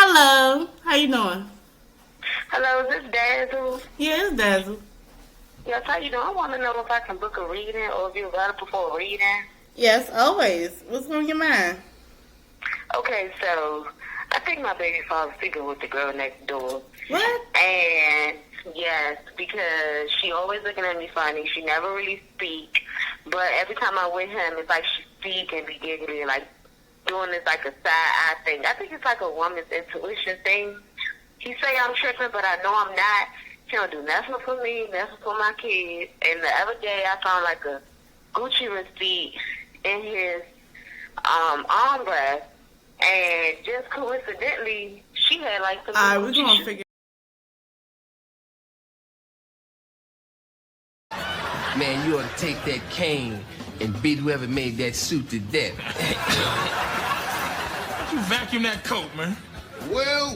Hello. How you doing? Hello, is this Dazzle? Yeah, it's Dazzle. Yes, how you doing? I want to know if I can book a reading or if you're available for a reading. Yes, always. What's on your mind? Okay, so I think my baby father's sleeping with the girl next door. What? And yes, because she always looking at me funny. She never really speak. But every time I'm with him, it's like she speak and be giggling, like doing this like a side eye thing. I think it's like a woman's intuition thing. He say I'm tripping, but I know I'm not. He don't do nothing for me, nothing for my kids. And the other day, I found like a Gucci receipt in his armrest, and just coincidentally, she had like some. We're gonna figure. Man, you ought to take that cane and beat whoever made that suit to death. You vacuum that coat, man. Well.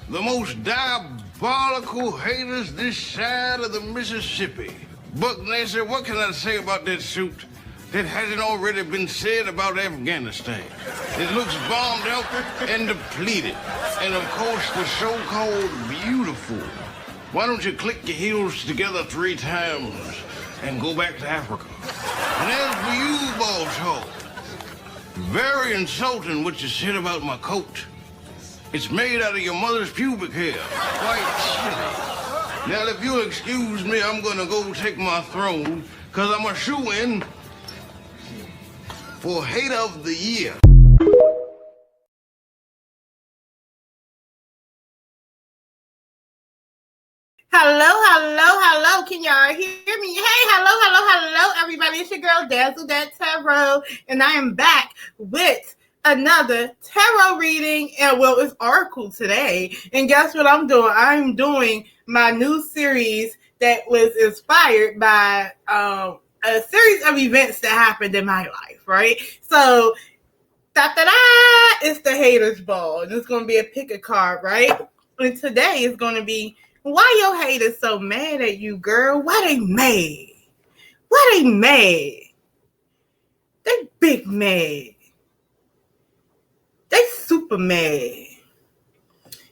The most diabolical haters this side of the Mississippi. Buck Nancy, what can I say about that suit that hasn't already been said about Afghanistan? It looks bombed out and depleted. And of course, the so-called beautiful. Why don't you click your heels together 3 times and go back to Africa? And as for you, boss hog, very insulting what you said about my coat. It's made out of your mother's pubic hair. Quite silly. Now, if you'll excuse me, I'm gonna go take my throne, because I'm a shoo-in for Hate of the Year. Hello. Can y'all hear me? Hey, hello, everybody. It's your girl, DAZZLE, and I am back with another tarot reading, and well, it's Oracle today. And guess what I'm doing? I'm doing my new series that was inspired by a series of events that happened in my life, right? So, it's the haters ball, and it's going to be a pick a card, right? And today is going to be, why your haters so mad at you, girl? Why they mad? They big mad. They super mad.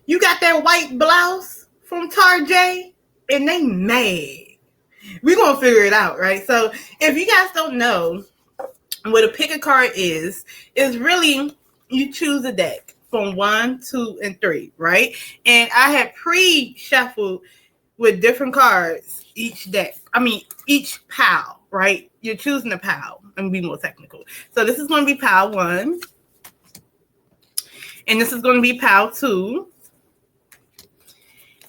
You got that white blouse from Tarjay, and they mad. We're going to figure it out, right? So if you guys don't know what a pick a card is really you choose a deck from 1, 2, and 3, right? And I had pre-shuffled with different cards each pile, right? You're choosing a pile. I'm going to be more technical. So this is going to be pile 1. And this is going to be pile 2.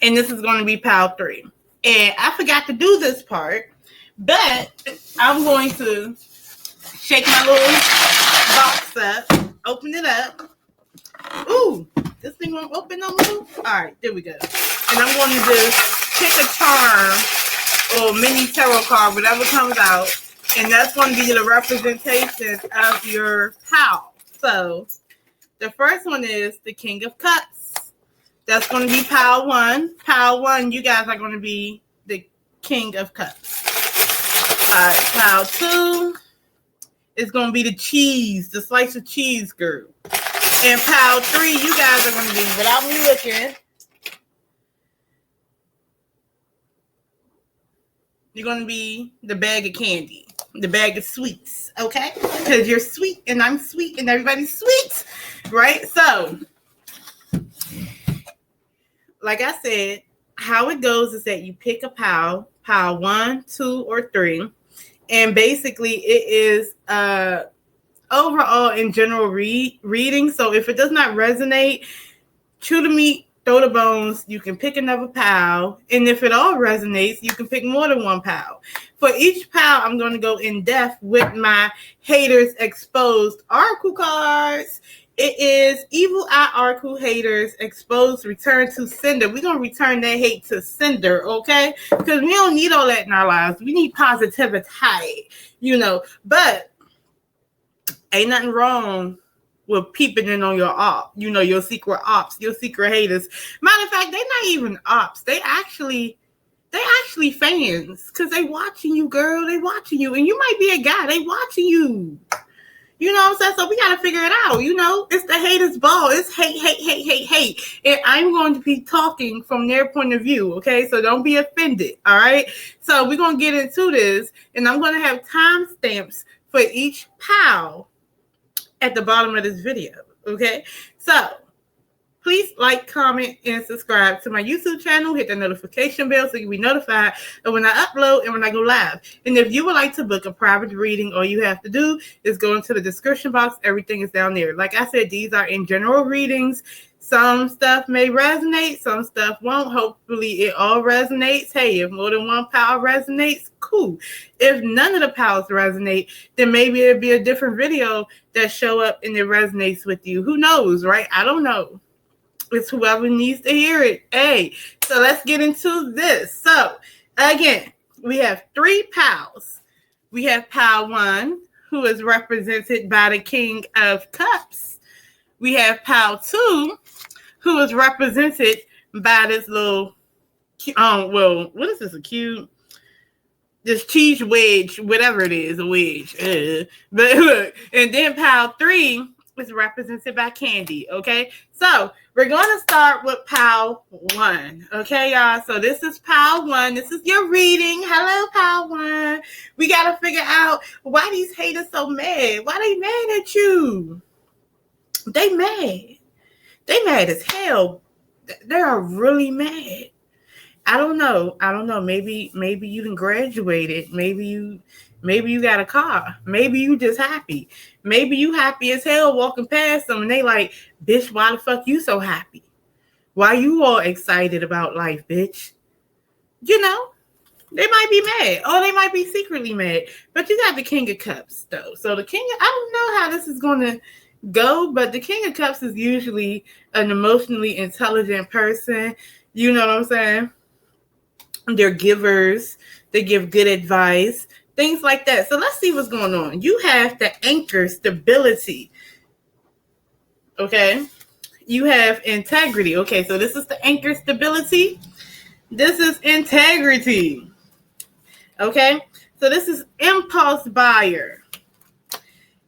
And this is going to be pile 3. And I forgot to do this part, but I'm going to shake my little box up, open it up. Ooh, this thing won't open no more? All right, there we go. And I'm going to just pick a charm or mini tarot card, whatever comes out. And that's going to be the representation of your pile. So the first one is the King of Cups. That's going to be pile 1. Pile 1, you guys are going to be the King of Cups. All right, pile 2 is going to be the cheese, the slice of cheese, girl. And pile 3, you guys are going to be, without me looking, you're going to be the bag of candy, the bag of sweets, okay? Because you're sweet, and I'm sweet, and everybody's sweet, right? So, like I said, how it goes is that you pick a pile 1, 2, or 3, and basically it is overall in general reading. So if it does not resonate, chew the meat, throw the bones. You can pick another pile, and if it all resonates, you can pick more than one pile. For each pile, I'm going to go in depth with my haters exposed oracle cards. It is Evil Eye Oracle Haters Exposed, Return to Sender. We're going to return that hate to sender, okay? Because we don't need all that in our lives. We need positivity, But ain't nothing wrong with peeping in on your op, your secret ops, your secret haters. Matter of fact, they're not even ops. They actually fans, because they watching you, girl. They watching you. And you might be a guy. They watching you. You know what I'm saying? So we got to figure it out. You know, it's the haters' ball. It's hate, hate, hate, hate, hate. And I'm going to be talking from their point of view, okay? So don't be offended, all right? So we're going to get into this, and I'm going to have timestamps for each pal at the bottom of this video, okay? So please like, comment, and subscribe to my YouTube channel. Hit the notification bell so you'll be notified of when I upload and when I go live. And if you would like to book a private reading, all you have to do is go into the description box. Everything is down there. Like I said, these are in general readings. Some stuff may resonate, some stuff won't. Hopefully it all resonates. Hey, if more than one pal resonates, cool. If none of the pals resonate, then maybe it'll be a different video that show up and it resonates with you. Who knows, right? I don't know. It's whoever needs to hear it. Hey, so let's get into this. So, again, we have 3 pals. We have pal 1, who is represented by the King of Cups. We have pal 2, who is represented by this little, what is this, a cube? This cheese wedge, whatever it is, a wedge. But look, and then pal 3 is represented by Candy, okay? So we're going to start with pal 1, okay, y'all? So this is pal 1. This is your reading. Hello, pal 1. We got to figure out why these haters so mad. Why they mad at you? They mad. They mad as hell. They are really mad. I don't know. Maybe you done graduated. Maybe you got a car. Maybe you just happy. Maybe you happy as hell walking past them and they like, bitch, why the fuck you so happy? Why you all excited about life, bitch? You know, they might be mad or they might be secretly mad. But you got the King of Cups, though. So I don't know how this is going to go, but the King of Cups is usually an emotionally intelligent person. You know what I'm saying? They're givers. They give good advice. Things like that. So let's see what's going on. You have the anchor stability. Okay. You have integrity. Okay. So this is the anchor stability. This is integrity. Okay. So this is impulse buyer.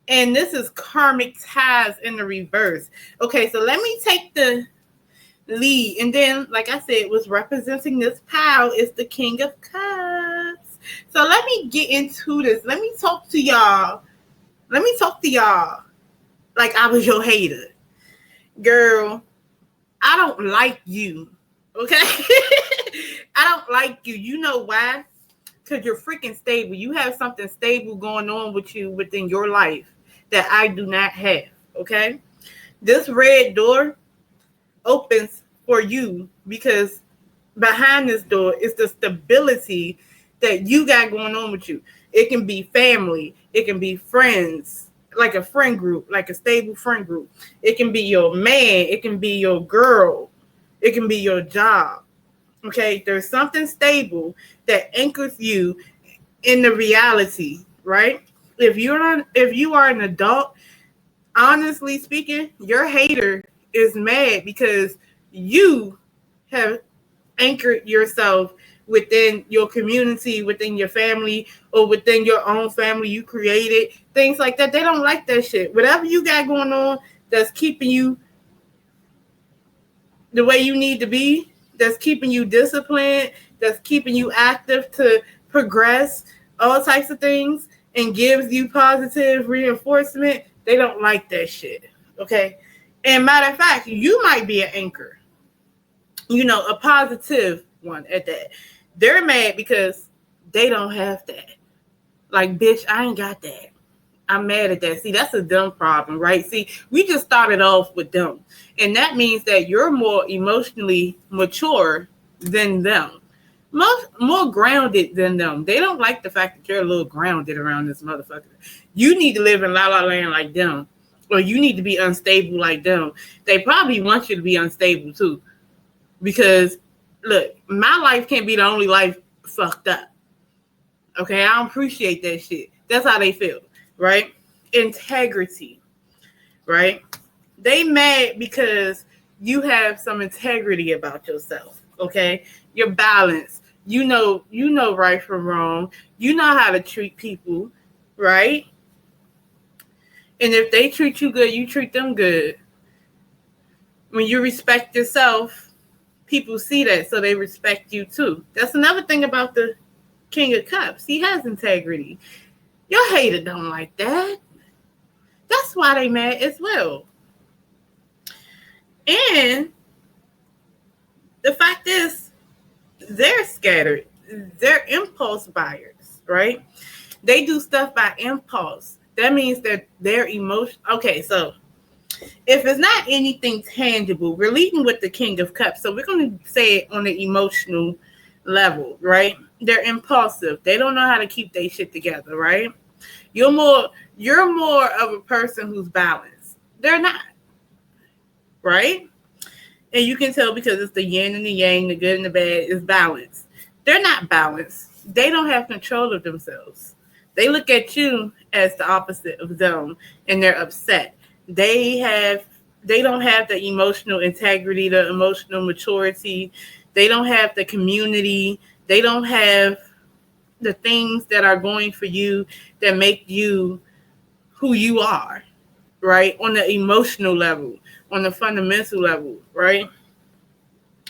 And this is karmic ties in the reverse. Okay. So let me take the lead. And then, like I said, what's representing this pile is the King of Cups. So let me get into this. Let me talk to y'all like I was your hater. Girl, I don't like you. Okay? I don't like you. You know why? Because you're freaking stable. You have something stable going on with you within your life that I do not have. Okay? This red door opens for you because behind this door is the stability that you got going on with you. It can be family. It can be friends, like a friend group, like a stable friend group. It can be your man. It can be your girl. It can be your job. Okay? There's something stable that anchors you in the reality, right? If you are an adult, honestly speaking, your hater is mad because you have anchored yourself within your community, within your family, or within your own family you created, things like that. They don't like that shit. Whatever you got going on that's keeping you the way you need to be, that's keeping you disciplined, that's keeping you active to progress, all types of things, and gives you positive reinforcement, they don't like that shit, okay? And matter of fact, you might be an anchor, you know, a positive one at that. They're mad because they don't have that. Like, bitch, I ain't got that. I'm mad at that. See, that's a them problem, right? See, we just started off with them. And that means that you're more emotionally mature than them. More grounded than them. They don't like the fact that you're a little grounded around this motherfucker. You need to live in la la land like them. Or you need to be unstable like them. They probably want you to be unstable too. Because, look, my life can't be the only life fucked up. Okay, I don't appreciate that shit. That's how they feel, right? Integrity, right? They mad because you have some integrity about yourself, okay? You're balanced. You know right from wrong. You know how to treat people, right? And if they treat you good, you treat them good. When you respect yourself, people see that, so they respect you too. That's another thing about the King of Cups. He has integrity. Your hater don't like that. That's why they mad as well. And the fact is, they're scattered. They're impulse buyers, right? They do stuff by impulse. That means that they're emotional. Okay, so if it's not anything tangible, we're leading with the King of Cups. So we're going to say it on the emotional level, right? They're impulsive. They don't know how to keep their shit together, right? You're more of a person who's balanced. They're not, right? And you can tell because it's the yin and the yang, the good and the bad is balanced. They're not balanced. They don't have control of themselves. They look at you as the opposite of them, and they're upset. They don't have the emotional integrity, the emotional maturity. They don't have the community. They don't have the things that are going for you that make you who you are, right? On the emotional level, on the fundamental level, right?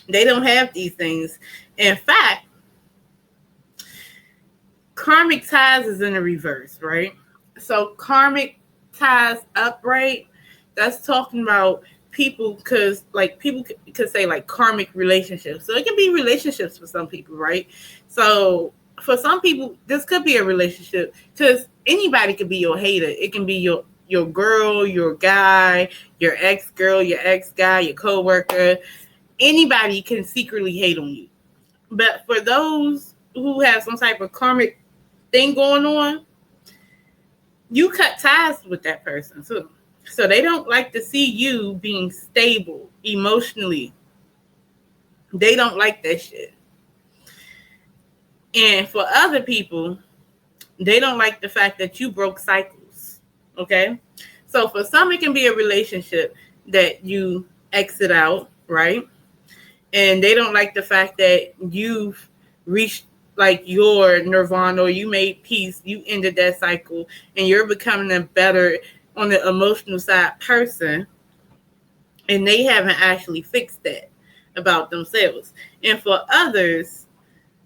They don't have these things. In fact, karmic ties is in the reverse, right? So karmic ties upright, that's talking about people, because like people could say like karmic relationships. So it can be relationships for some people, right? So for some people, this could be a relationship, because anybody could be your hater. It can be your girl, your guy, your ex-girl, your ex-guy, your co-worker. Anybody can secretly hate on you. But for those who have some type of karmic thing going on, you cut ties with that person too. So they don't like to see you being stable emotionally. They don't like that shit. And for other people, they don't like the fact that you broke cycles. Okay? So for some, it can be a relationship that you exit out, right? And they don't like the fact that you've reached like your nirvana, or you made peace, you ended that cycle, and you're becoming a better on the emotional side person, and they haven't actually fixed that about themselves. And for others,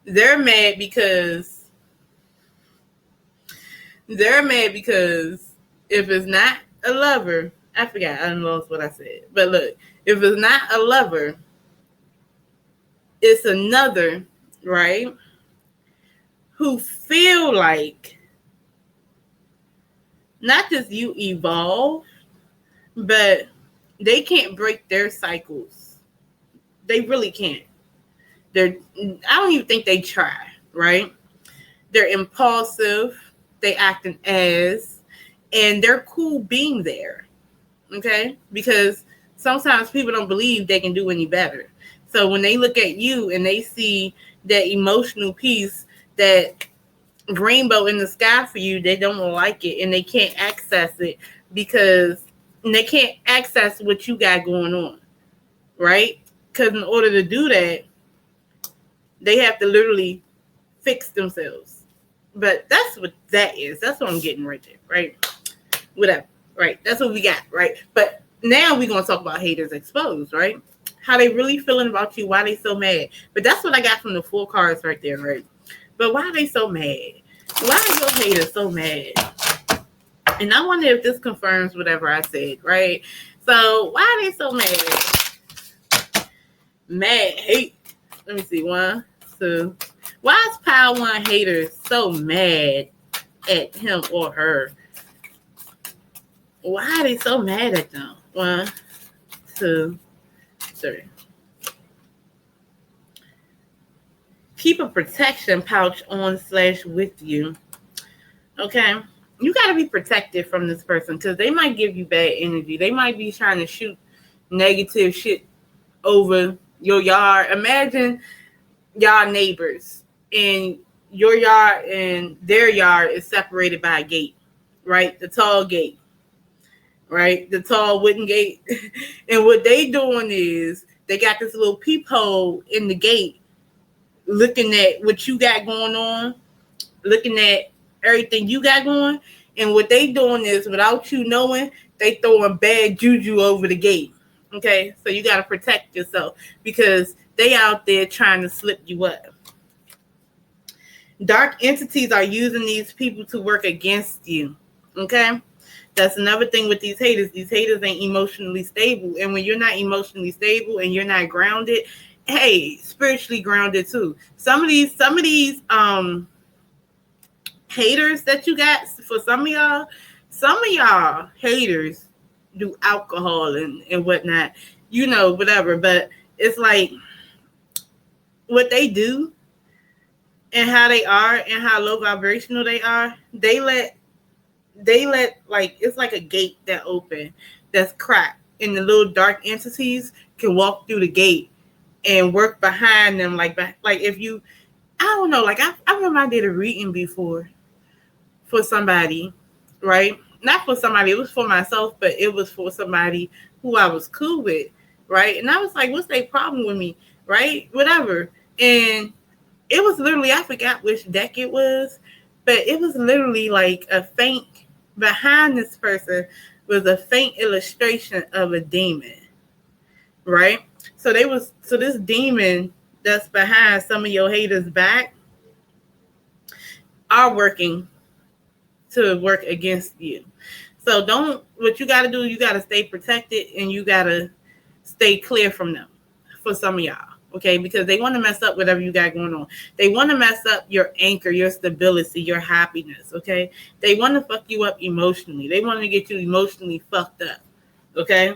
they're mad because if it's not a lover, I forgot, I lost what I said. But look, if it's not a lover, it's another, right? Who feel like not just you evolve, but they can't break their cycles. They really can't. I don't even think they try, right? They're impulsive, they acting as, and they're cool being there, okay? Because sometimes people don't believe they can do any better. So when they look at you and they see that emotional piece, that rainbow in the sky for you, they don't like it, and they can't access it because they can't access what you got going on, right? Because in order to do that, they have to literally fix themselves. But that's what that is. That's what I'm getting right there, right? Whatever, right? That's what we got, right? But now we're going to talk about haters exposed, right? How they really feeling about you, why they so mad. But that's what I got from the 4 cards right there, right? But why are they so mad? Why are your haters so mad? And I wonder if this confirms whatever I said, right? So why are they so mad? Mad, hate. Let me see. 1, 2. Why is Pile 1 haters so mad at him or her? Why are they so mad at them? 1, 2, 3. Keep a protection pouch on/with you. Okay? You got to be protected from this person, because they might give you bad energy. They might be trying to shoot negative shit over your yard. Imagine y'all neighbors, and your yard and their yard is separated by a gate, right? The tall gate, right? The tall wooden gate. And what they doing is they got this little peephole in the gate, looking at what you got going on, looking at everything you got going, And what they doing is, without you knowing, they throwing bad juju over the gate. Okay, so you got to protect yourself because they out there trying to slip you up. Dark entities are using these people to work against you. Okay, that's another thing with these haters. These haters ain't emotionally stable, and when you're not emotionally stable and you're not grounded, hey, spiritually grounded too. Some of these haters that you got, for some of y'all haters do alcohol and whatnot, whatever. But it's like what they do and how they are and how low vibrational they are, they let like, it's like a gate that open that's cracked, and the little dark entities can walk through the gate and work behind them. Like if you, I don't know, like I remember I did a reading before for somebody, right? Not for somebody, it was for myself, but it was for somebody who I was cool with, right? And I was like, what's their problem with me, right? Whatever. And it was literally, I forgot which deck it was, but it was literally like a faint, behind this person was a faint illustration of a demon, right? So this demon that's behind some of your haters' back are working to work against you. So what you got to do, you got to stay protected and you got to stay clear from them for some of y'all, okay? Because they want to mess up whatever you got going on. They want to mess up your anchor, your stability, your happiness, okay? They want to fuck you up emotionally. They want to get you emotionally fucked up, okay?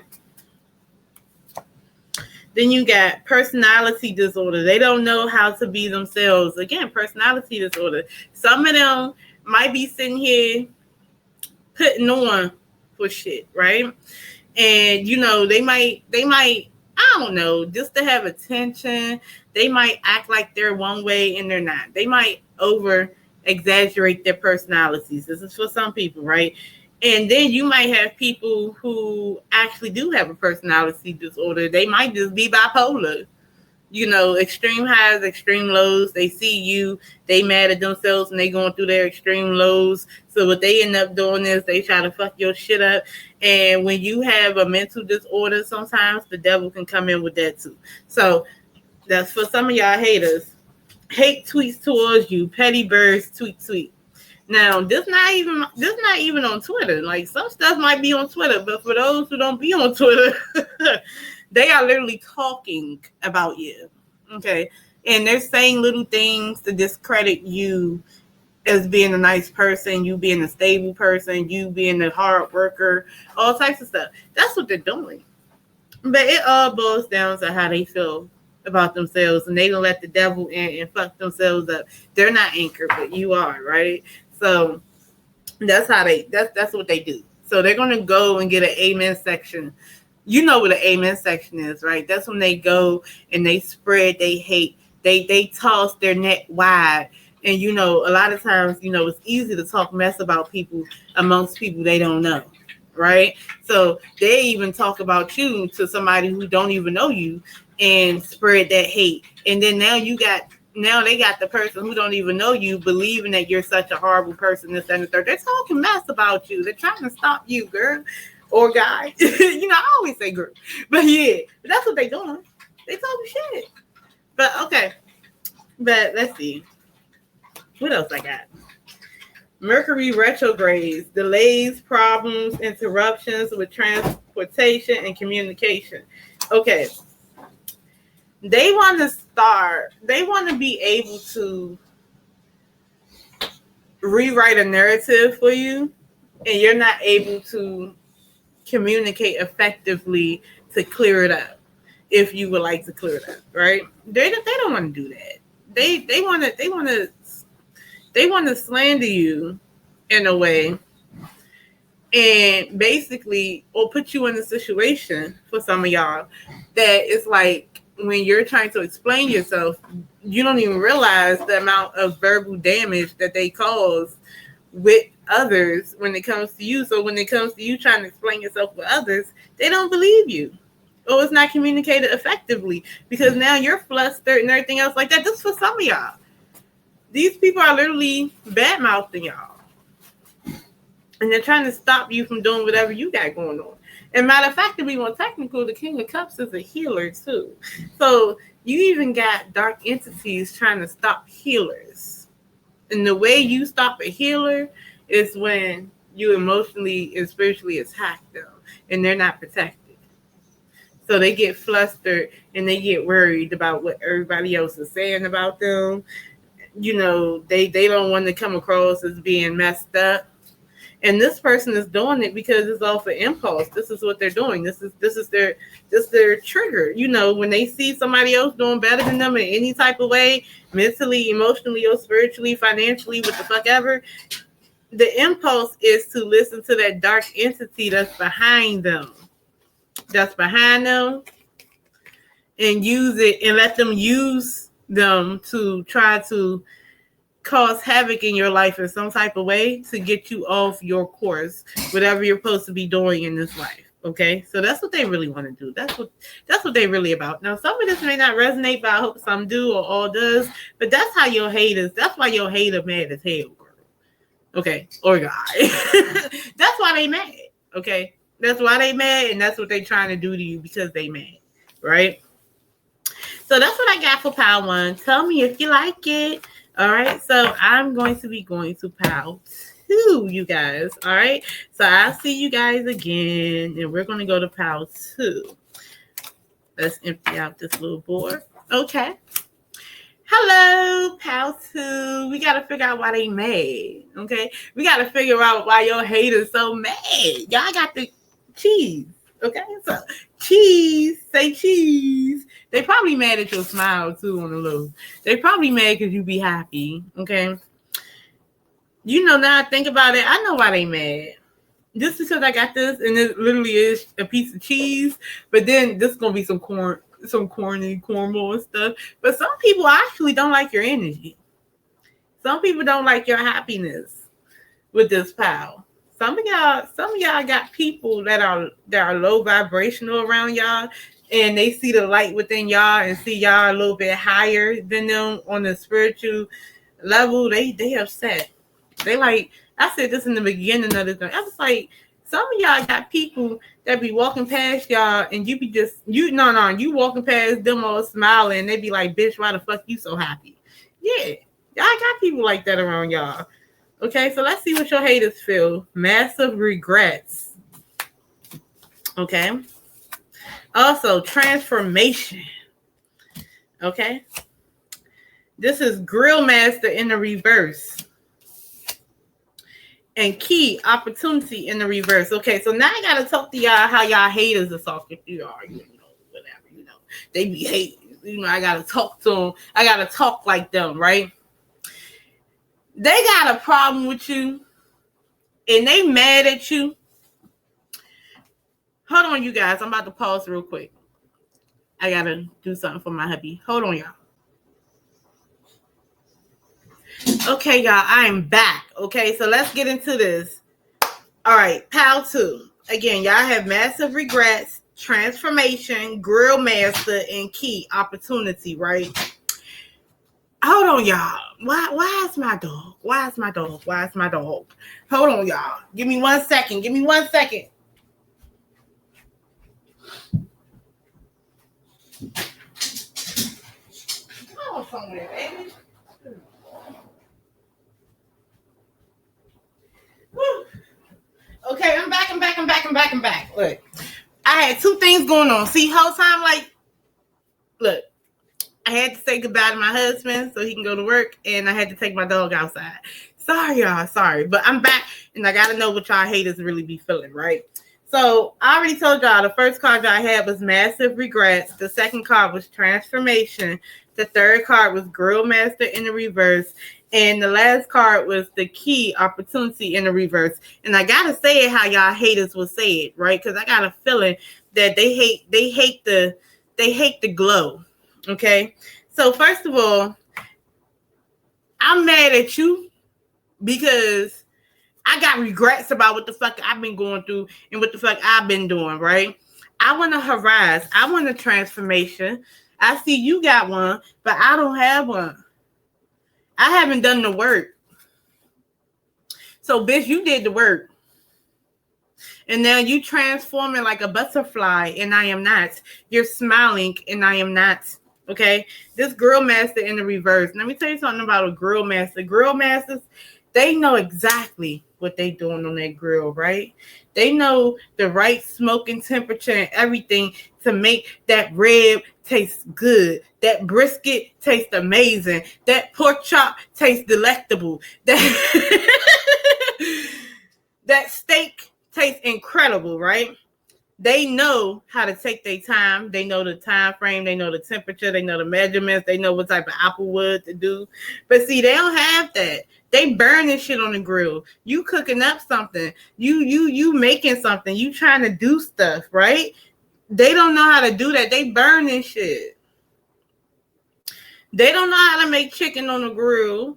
Then you got personality disorder. They don't know how to be themselves. Again, personality disorder. Some of them might be sitting here putting on for shit, right? And they might, I don't know, just to have attention, they might act like they're one way and they're not. They might over exaggerate their personalities. This is for some people, right? And then you might have people who actually do have a personality disorder. They might just be bipolar. Extreme highs, extreme lows. They see you, they mad at themselves, and they going through their extreme lows. So what they end up doing is they try to fuck your shit up. And when you have a mental disorder, sometimes the devil can come in with that too. So that's for some of y'all haters. Hate tweets towards you, petty birds, tweet. Now, this not even on Twitter. Like, some stuff might be on Twitter, but for those who don't be on Twitter, they are literally talking about you, okay? And they're saying little things to discredit you as being a nice person, you being a stable person, you being a hard worker, all types of stuff. That's what they're doing. But it all boils down to how they feel about themselves, and they don't let the devil in and fuck themselves up. They're not anchored, but you are, right? So that's what they do. So they're going to go and get an amen section. You know what an amen section is, right? That's when they go and they spread they hate. They toss their net wide. And, a lot of times, it's easy to talk mess about people amongst people they don't know, right? So they even talk about you to somebody who don't even know you and spread that hate. And then now they got the person who don't even know you believing that you're such a horrible person, this and the third. They're talking mess about you. They're trying to stop you, girl. Or guy. I always say girl. But yeah, that's what they doing. They talking shit. But okay. But let's see. What else I got? Mercury retrogrades, delays, problems, interruptions with transportation and communication. Okay. They want to be able to rewrite a narrative for you, and you're not able to communicate effectively to clear it up. If you would like to clear it up, right? They don't want to do that. They want to slander you in a way, and basically, or put you in a situation for some of y'all that it's like when you're trying to explain yourself, you don't even realize the amount of verbal damage that they cause with others when it comes to you. So when it comes to you trying to explain yourself with others, they don't believe you. Or it's not communicated effectively because now you're flustered and everything else like that. Just for some of y'all. These people are literally bad-mouthing y'all. And they're trying to stop you from doing whatever you got going on. And matter of fact, to be more technical, the King of Cups is a healer too. So you even got dark entities trying to stop healers. And the way you stop a healer is when you emotionally and spiritually attack them and they're not protected. So they get flustered and they get worried about what everybody else is saying about them. You know, they don't want to come across as being messed up. And this person is doing it because it's off of impulse. This is what they're doing. This is their trigger. You know, when they see somebody else doing better than them in any type of way, mentally, emotionally, or spiritually, financially, what the fuck ever, the impulse is to listen to that dark entity that's behind them. And use it and let them use them to try to cause havoc in your life in some type of way to get you off your course, whatever you're supposed to be doing in this life. Okay, so that's what they really want to do. That's what they're really about. Now, some of this may not resonate, but I hope some do or all does. But that's how your haters. That's why your hater mad as hell, girl. Okay, or guy. That's why they mad. Okay, that's why they mad, and that's what they trying to do to you because they mad, right? So that's what I got for pile 1. Tell me if you like it. All right, so I'm going to be going to pile 2, you guys. All right, so I'll see you guys again, and we're going to go to pile 2. Let's empty out this little board. Okay. Hello, pile 2. We got to figure out why they mad. Okay, we got to figure out why your haters so mad. Y'all got the cheese. Okay, so cheese, say cheese. They probably mad at your smile too on the low. They probably mad because you be happy. Okay, you know, now I think about it, I know why they mad. Just because I got this and it literally is a piece of cheese, but then this is gonna be some corny cornmeal and stuff. But some people actually don't like your energy. Some people don't like your happiness with this pile. Some of y'all got people that are low vibrational around y'all, and they see the light within y'all and see y'all a little bit higher than them on the spiritual level. They upset. They like, I said this in the beginning of the thing. I was like, some of y'all got people that be walking past y'all and you be just you walking past them all smiling and they be like, bitch, why the fuck you so happy? Yeah, y'all got people like that around y'all. Okay, so let's see what your haters feel. Massive regrets. Okay. Also, transformation. Okay. This is Grill Master in the reverse. And key, opportunity in the reverse. Okay, so now I got to talk to y'all how y'all haters are talking to y'all. You know, whatever, you know. They be hating. You know, I got to talk to them. I got to talk like them, right? They got a problem with you and they mad at you. Hold on, you guys. I'm about to pause real quick. I got to do something for my hubby. Hold on, y'all. Okay, y'all. I am back. Okay, so let's get into this. All right, pile 2. Again, y'all have massive regrets, transformation, grill master, and key, opportunity, right? Hold on, y'all. Why is my dog? Why is my dog? Hold on, y'all. Give me 1 second. Oh, somewhere, baby. Woo. Okay, I'm back. Look, I had 2 things going on. See, whole time, like, look. I had to say goodbye to my husband so he can go to work, and I had to take my dog outside. Sorry, y'all. Sorry. But I'm back, and I got to know what y'all haters really be feeling, right? So I already told y'all the first card y'all had was massive regrets. The second card was transformation. The third card was grill master in the reverse. And the last card was the key, opportunity in the reverse. And I got to say it how y'all haters will say it, right? Because I got a feeling that they hate the glow. Okay, so first of all, I'm mad at you because I got regrets about what the fuck I've been going through and what the fuck I've been doing, right? I want a horizon. I want a transformation. I see you got one, but I don't have one. I haven't done the work. So, bitch, you did the work. And now you transforming like a butterfly, and I am not. You're smiling, and I am not. Okay? This grill master in the reverse. Let me tell you something about a grill master. Grill masters, they know exactly what they doing on that grill, right? They know the right smoking temperature and everything to make that rib taste good. That brisket tastes amazing. That pork chop tastes delectable. That that steak tastes incredible, right? They know how to take their time. They know the time frame. They know the temperature. They know the measurements. They know what type of apple wood to do. But see, they don't have that. They burning shit on the grill. You cooking up something. You making something. You trying to do stuff, right? They don't know how to do that. They burning shit. They don't know how to make chicken on the grill.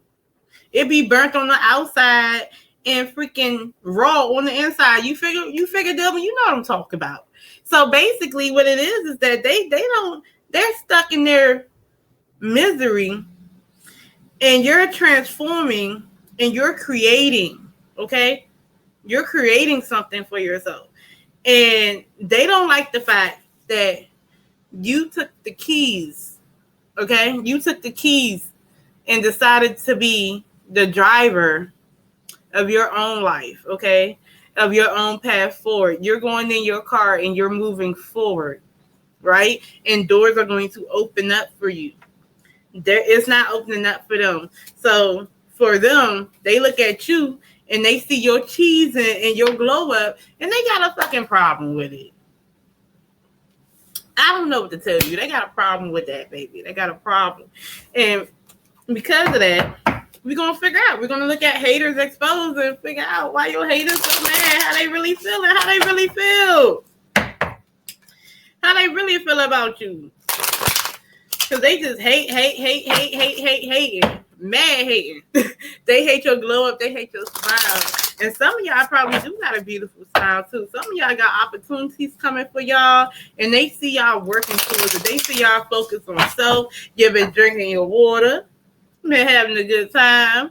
It be burnt on the outside and freaking raw on the inside. You figure, Dylan, you know what I'm talking about. So basically what it is that they're stuck in their misery, and you're transforming and you're creating, okay? You're creating something for yourself. And they don't like the fact that you took the keys, okay? You took the keys and decided to be the driver of your own life, okay? Of your own path forward. You're going in your car and you're moving forward, right? And doors are going to open up for you. It's not opening up for them. So for them, they look at you and they see your cheese and your glow up, and they got a fucking problem with it. I don't know what to tell you. They got a problem with that, baby. They got a problem. And because of that, we're going to figure out. We're going to look at haters exposed and figure out why your haters so mad, how they really feeling, how they really feel. How they really feel about you. Because they just hating. Mad hating. They hate your glow up. They hate your smile. And some of y'all probably do got a beautiful smile too. Some of y'all got opportunities coming for y'all, and they see y'all working towards it. They see y'all focus on self. You've been drinking your water. Been having a good time.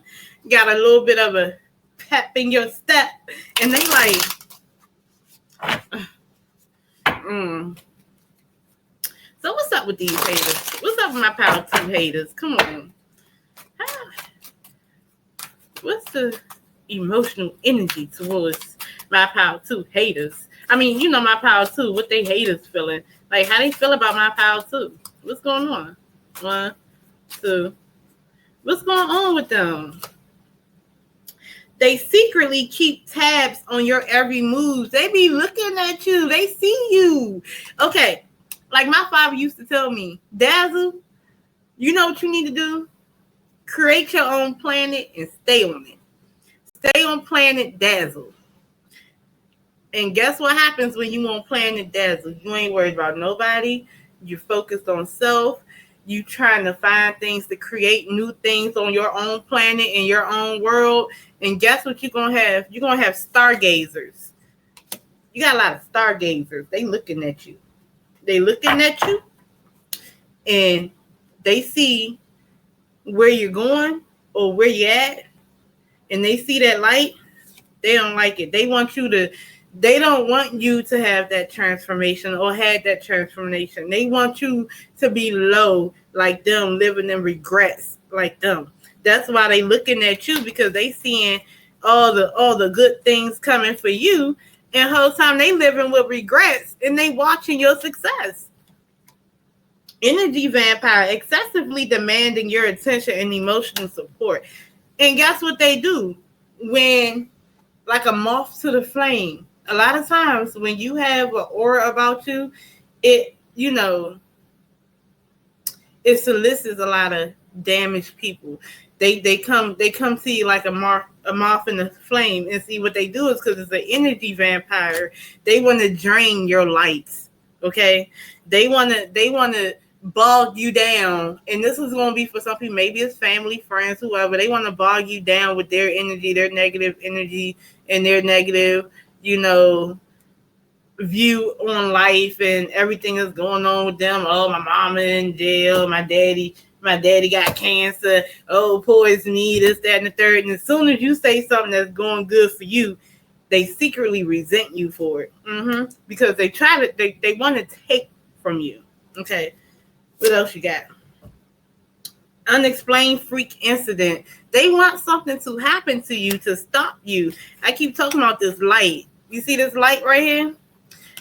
Got a little bit of a pep in your step. And they like, So what's up with these haters? What's up with my Power 2 haters? Come on. What's the emotional energy towards my Power 2 haters? I mean, you know my Power 2, what they haters feeling. Like, how they feel about my Power 2? What's going on? 1, 2. What's going on with them? They secretly keep tabs on your every move. They be looking at you. They see you. Okay. Like my father used to tell me, Dazzle, you know what you need to do? Create your own planet and stay on it. Stay on planet Dazzle. And guess what happens when you on planet Dazzle? You ain't worried about nobody. You're focused on self. You trying to find things to create new things on your own planet in your own world. And guess what you're going to have? You're going to have stargazers. You got a lot of stargazers. They looking at you. They looking at you. And they see where you're going or where you're at. And they see that light. They don't like it. They don't want you to have that transformation or had that transformation. They want you to be low like them, living in regrets like them. That's why they looking at you, because they seeing all the good things coming for you, and the whole time they living with regrets and they watching your success. Energy vampire, excessively demanding your attention and emotional support. And guess what they do? When, like a moth to the flame, a lot of times when you have an aura about you, it solicits a lot of damaged people. They come to you like a moth in the flame, and see what they do is, because it's an energy vampire, they want to drain your lights. Okay, they want to bog you down, and this is going to be for some people, maybe it's family, friends, whoever. They want to bog you down with their energy, their negative energy, and their negative view on life, and everything is going on with them. Oh, my mama in jail, my daddy got cancer, oh, poison, this, that, and the third. And as soon as you say something that's going good for you, they secretly resent you for it. Because they want to take from you. Okay. What else you got? Unexplained freak incident. They want something to happen to you to stop you. I keep talking about this light. You see this light right here?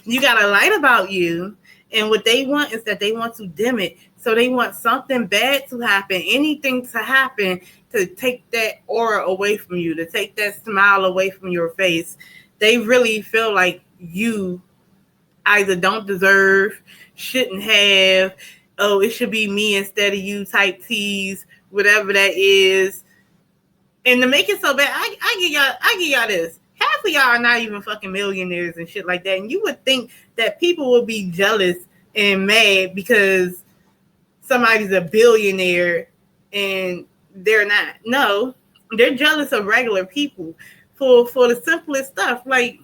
You got a light about you, and what they want is that they want to dim it. So they want something bad to happen, anything to happen to take that aura away from you, to take that smile away from your face. They really feel like you either don't deserve, shouldn't have, oh, it should be me instead of you type tease, whatever that is. And to make it so bad, I give y'all this. Half of y'all are not even fucking millionaires and shit like that. And you would think that people would be jealous and mad because somebody's a billionaire and they're not. No, they're jealous of regular people for the simplest stuff, like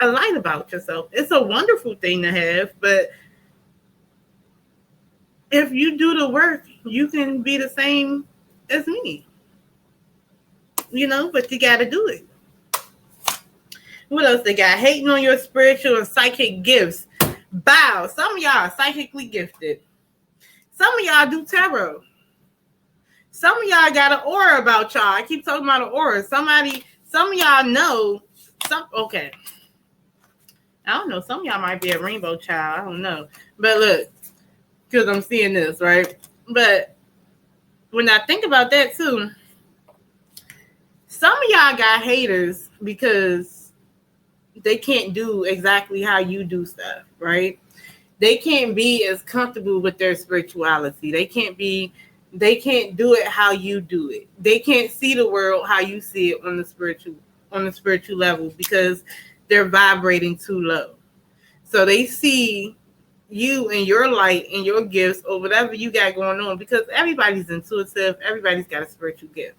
a light about yourself. It's a wonderful thing to have, but if you do the work, you can be the same as me. You know, but you got to do it. What else they got? Hating on your spiritual and psychic gifts. Bow. Some of y'all are psychically gifted. Some of y'all do tarot. Some of y'all got an aura about y'all. I keep talking about an aura. Some of y'all know. Okay. I don't know. Some of y'all might be a rainbow child. I don't know. But look, because I'm seeing this, right? But when I think about that too, some of y'all got haters because they can't do exactly how you do stuff, right? They can't be as comfortable with their spirituality. They can't do it how you do it. They can't see the world how you see it on the spiritual level because they're vibrating too low. So they see you and your light and your gifts or whatever you got going on, because everybody's intuitive. Everybody's got a spiritual gift.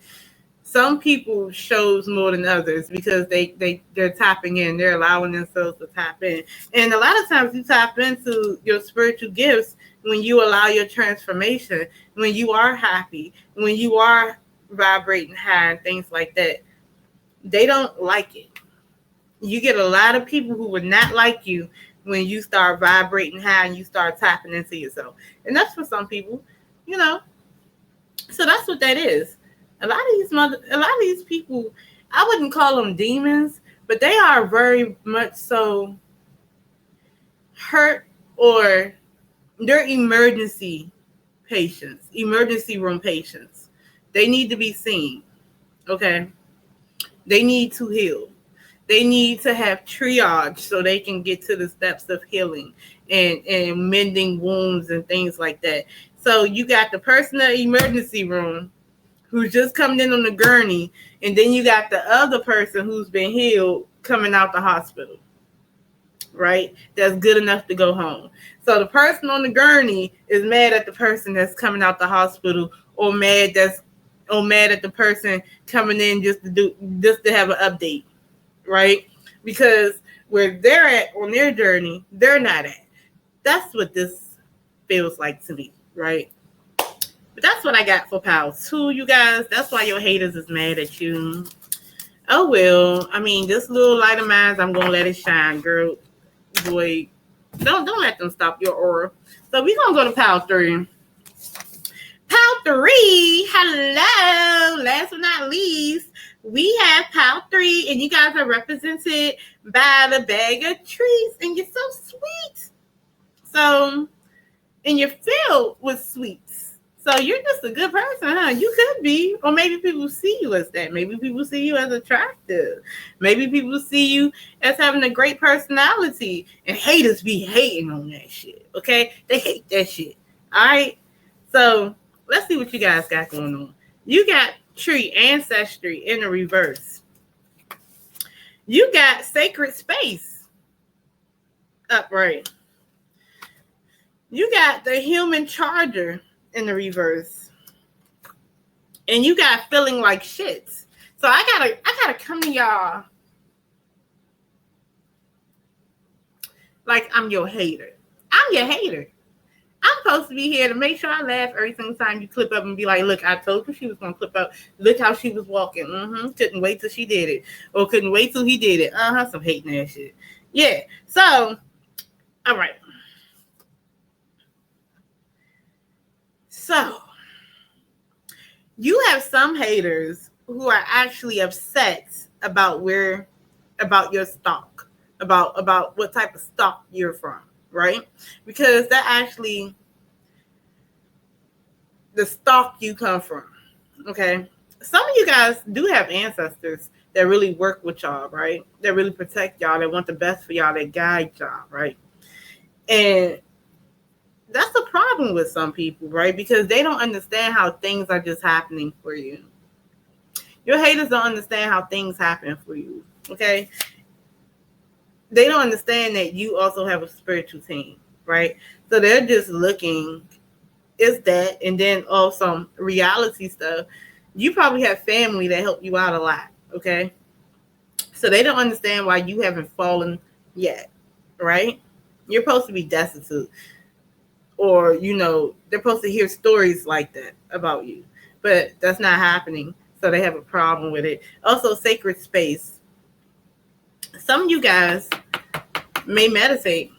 Some people shows more than others because they're tapping in. They're allowing themselves to tap in. And a lot of times you tap into your spiritual gifts when you allow your transformation, when you are happy, when you are vibrating high and things like that. They don't like it. You get a lot of people who would not like you when you start vibrating high and you start tapping into yourself. And that's for some people, you know. So that's what that is. A lot of these people, I wouldn't call them demons, but they are very much so hurt, or they're emergency patients, emergency room patients. They need to be seen, okay? They need to heal. They need to have triage so they can get to the steps of healing and mending wounds and things like that. So you got the person in the emergency room who's just coming in on the gurney, and then you got the other person who's been healed coming out the hospital, right? That's good enough to go home. So the person on the gurney is mad at the person that's coming out the hospital, or mad at the person coming in just to have an update, right? Because where they're at on their journey, they're not at. That's what this feels like to me, right? But that's what I got for Pal 2, you guys. That's why your haters is mad at you. Oh, well. I mean, this little light of mine, I'm going to let it shine, girl. Boy, don't let them stop your aura. So we're going to go to Pal 3. Pal 3, hello. Last but not least, we have Pal 3, and you guys are represented by the bag of trees, and you're so sweet. So, and you're filled with sweets. So you're just a good person, huh? You could be. Or maybe people see you as that. Maybe people see you as attractive. Maybe people see you as having a great personality. And haters be hating on that shit, okay? They hate that shit, all right? So let's see what you guys got going on. You got tree ancestry in the reverse. You got sacred space upright. You got the human charger in the reverse, and you got feeling like shit. So I gotta come to y'all like I'm your hater. I'm your hater. I'm supposed to be here to make sure I laugh every single time you clip up and be like, look, I told you she was going to clip up. Look how she was walking. Couldn't wait till she did it. Or couldn't wait till he did it. Some hating ass shit. Yeah. So, all right. So, you have some haters who are actually upset about your stock, about what type of stock you're from, right? Because that actually the stock you come from. Okay. Some of you guys do have ancestors that really work with y'all, right? That really protect y'all, that want the best for y'all, that guide y'all, right? And that's a problem with some people, right? Because they don't understand how things are just happening for you. Your haters don't understand how things happen for you, okay? They don't understand that you also have a spiritual team, right? So they're just looking, is that, and then also reality stuff. You probably have family that help you out a lot, okay? So they don't understand why you haven't fallen yet, right? You're supposed to be destitute. Or, they're supposed to hear stories like that about you. But that's not happening. So they have a problem with it. Also, sacred space. Some of you guys may meditate,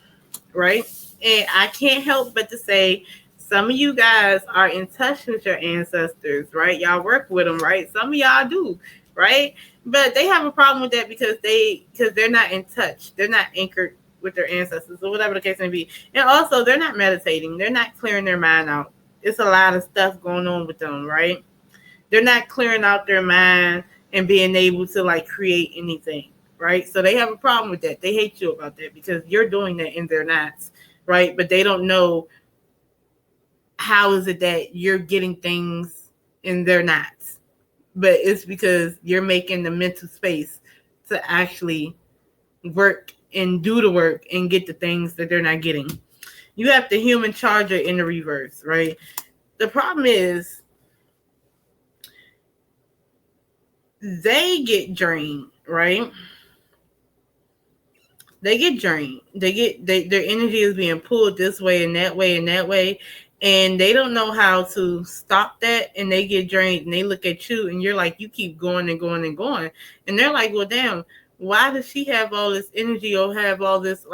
right? And I can't help but to say some of you guys are in touch with your ancestors, right? Y'all work with them, right? Some of y'all do, right? But they have a problem with that because they're not in touch. They're not anchored with their ancestors or whatever the case may be. And also, they're not meditating. They're not clearing their mind out. It's a lot of stuff going on with them, right? They're not clearing out their mind and being able to, create anything, right? So they have a problem with that. They hate you about that because you're doing that and they're not, right? But they don't know how is it that you're getting things and they're not. But it's because you're making the mental space to actually work and do the work and get the things that they're not getting. You have the human charger in the reverse, right? The problem is they get drained, right? They get drained. Their energy is being pulled this way and that way and that way. And they don't know how to stop that. And they get drained and they look at you and you're like, you keep going and going and going. And they're like, well, damn, why does she have all this energy or have all this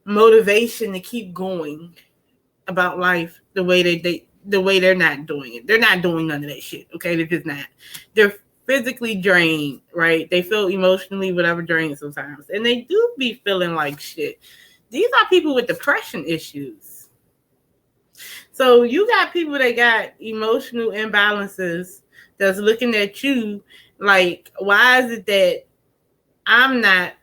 motivation to keep going about life the way they're not doing it? They're not doing none of that shit. Okay, they're just not. They're physically drained, right? They feel emotionally whatever drained sometimes, and they do be feeling like shit. These are people with depression issues. So you got people that got emotional imbalances that's looking at you like, why is it that I'm not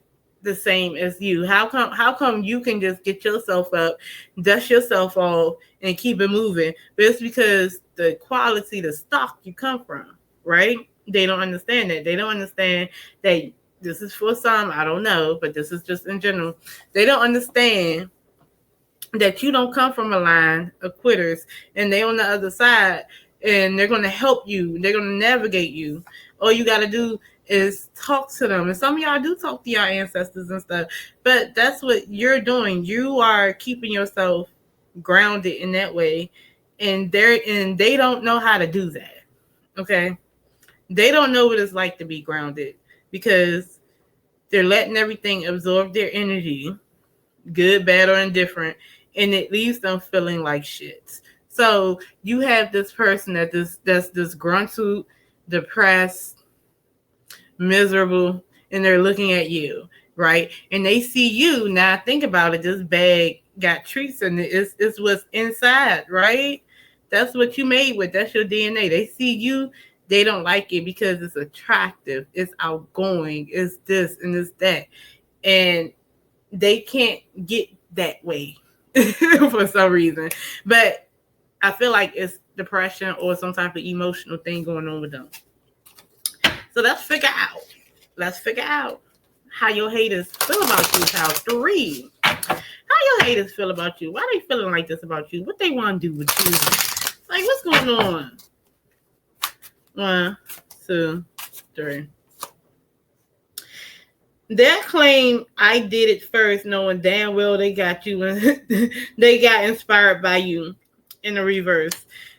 the same as you? How come you can just get yourself up, dust yourself off, and keep it moving? But it's because the quality, the stock you come from, right? They don't understand that. They don't understand that this is for some, I don't know, but this is just in general. They don't understand that you don't come from a line of quitters and they on the other side and they're going to help you. They're going to navigate you. All you got to do is talk to them. And some of y'all do talk to your ancestors and stuff, but that's what you're doing. You are keeping yourself grounded in that way. And they don't know how to do that. Okay. They don't know what it's like to be grounded because they're letting everything absorb their energy, good, bad, or indifferent, and it leaves them feeling like shit. So you have this person that's this gruntled, depressed, miserable, and they're looking at you, right? And they see you. Now think about it. This bag got treats in it. It's what's inside, right? That's what you made with. That's your DNA. They see you. They don't like it because it's attractive. It's outgoing. It's this and it's that. And they can't get that way for some reason. But I feel like it's depression or some type of emotional thing going on with them. So let's figure out how your haters feel about you. House 3. How your haters feel about you? Why they feeling like this about you? What they want to do with you? Like, what's going on? 1, 2, 3. Their claim, I did it first, knowing damn well they got you and they got inspired by you in the reverse.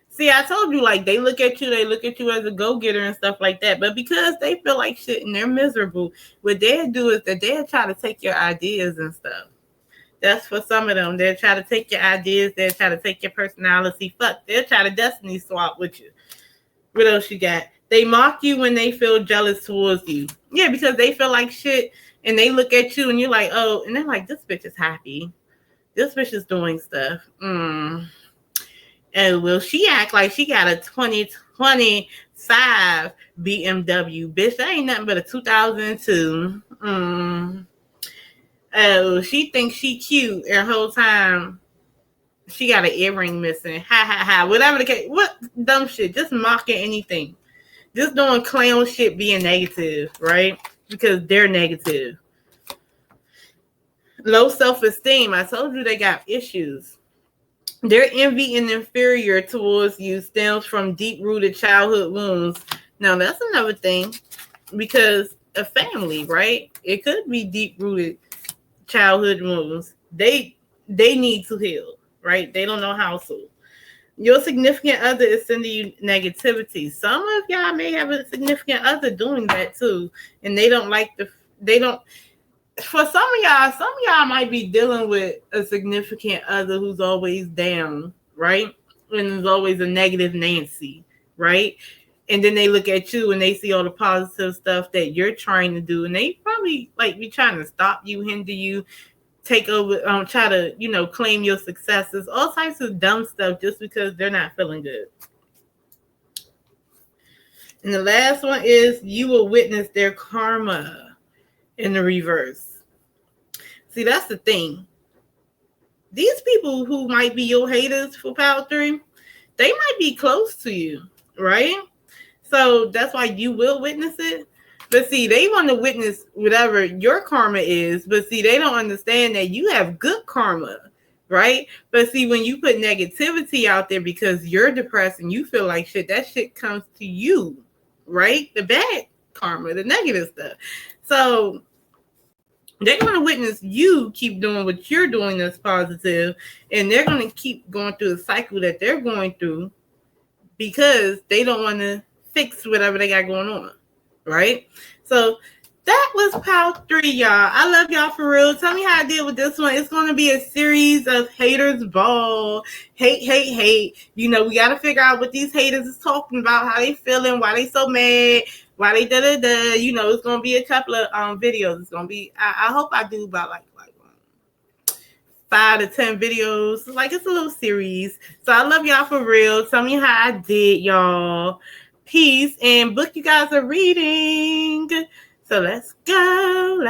See, I told you, like, they look at you as a go-getter and stuff like that. But because they feel like shit and they're miserable, what they'll do is that they'll try to take your ideas and stuff. That's for some of them. They'll try to take your ideas. They'll try to take your personality. Fuck, they'll try to destiny swap with you. What else you got? They mock you when they feel jealous towards you. Yeah, because they feel like shit and they look at you and you're like, oh, and they're like, this bitch is happy. This bitch is doing stuff. And will she act like she got a 2025 BMW? Bitch, that ain't nothing but a 2002. Oh, she thinks she cute the whole time. She got an earring missing. Ha ha ha. Whatever the case. What dumb shit. Just mocking anything. Just doing clown shit being negative, right? Because they're negative. Low self-esteem. I told you they got issues. Their envy and inferior towards you stems from deep-rooted childhood wounds. Now, that's another thing. Because a family, right? It could be deep-rooted childhood wounds. They need to heal, right? They don't know how to. Your significant other is sending you negativity. Some of y'all may have a significant other doing that too, and they don't like for some of y'all might be dealing with a significant other who's always down, right? And there's always a negative Nancy, right? And then they look at you and they see all the positive stuff that you're trying to do, and they probably like be trying to stop you, hinder you, take over, try to, claim your successes, all types of dumb stuff just because they're not feeling good. And the last one is you will witness their karma in the reverse. See, that's the thing. These people who might be your haters for Power 3, they might be close to you, right? So that's why you will witness it. But see, they want to witness whatever your karma is. But see, they don't understand that you have good karma, right? But see, when you put negativity out there because you're depressed and you feel like shit, that shit comes to you, right? The bad karma, the negative stuff. So they're going to witness you keep doing what you're doing that's positive. And they're going to keep going through the cycle that they're going through because they don't want to fix whatever they got going on. Right? So that was Power 3, y'all. I love y'all for real. Tell me how I did with this one. It's going to be a series of haters ball. Hate. We got to figure out what these haters is talking about, how they feeling, why they so mad, why they da-da-da. It's going to be a couple of videos. It's going to be, I hope I do about like 5 to 10 videos. Like, it's a little series. So I love y'all for real. Tell me how I did, y'all. Peace, and book you guys a reading. So let's go.